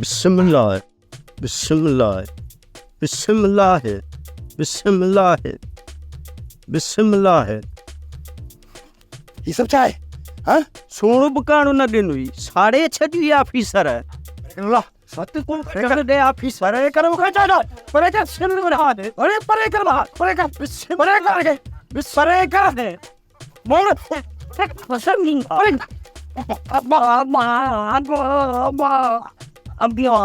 बिस्मिल्लाह बिस्मिल्लाह बिस्मिल्लाह बिस्मिल्लाह बिस्मिल्लाह। ये सब क्या है? हाँ? सोनू बकानो न दिनुई साढ़े छठी ऑफिसर है। अल्लाह सत्य कौन कर दे ऑफिसर है करो का जाना परे का सिर में हाथ है अरे परे कर बात परे का परे कर के परे कर दे मोर पसंद नहीं परे अब्बा अब्बा अब्बा अब्बा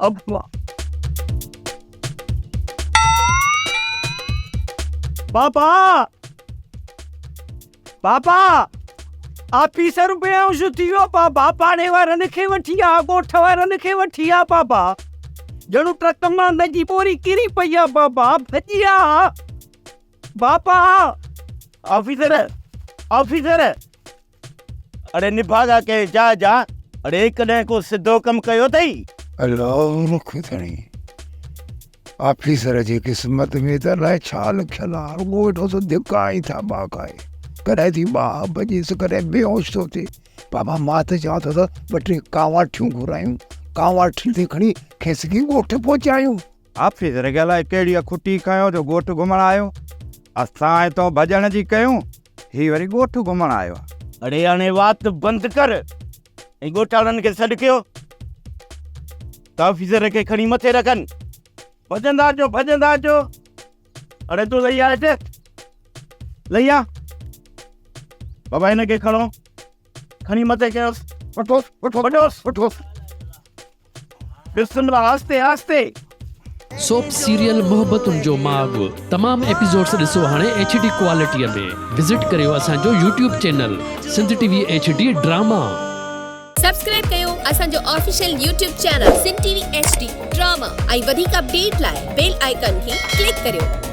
अब्बा पापा पापा ऑफिसर रुपया सुतियो पापा पाने वारन खे वठिया गोठ वारन खे वठिया पापा जणु ट्रक मां नजी पोरी किरी पया पापा भजिया पापा ऑफिसर ऑफिसर अरे निभागा के जा जा अरे कने को सिद्धो कम कयो तई अल्लाह खुदणी ऑफिसर जी किस्मत में त लाइ छा लिखियल आहे रुगो वेठो सो धिका ई था बाकाए कॾहिं थी ॿाह बजे सो कॾहिं बेहोश थो थिए बाबा मां त चवां थो त ॿ टे कांवाठियूं घुरायूं कांवाठियूं थी खणी खेसकी ॻोठ पहुचायूं। ऑफिसर खे अलाए कहिड़ी खुटी कयो जो ॻोठ घुमण आयो असां हितां भॼण जी कयूं ही वरी ॻोठ घुमण आयो। अरे हाणे वात बंदि कर ऐं ॻोठाणनि खे सॾु कयो त ऑफिसर खे खणी मथे रखनि भॼंदा अचो अरे तूं लही आ हिते लही आ बाबा हिनखे खणो खणी मथे कयोसि वठोसि बिस्मिल्लाह आस्ते आस्ते। सोप सीरियल मोहब्बतुनि जो माग तमाम एपिसोड्स ॾिसो हाणे HD क्वालिटीअ में विज़िट करियो असांजो YouTube channel Sindh TV HD drama. Subscribe कयो असांजो official YouTube channel Sindh TV HD drama ऐं वधीक अपडेट लाइ बेल आइकन खे क्लिक करियो।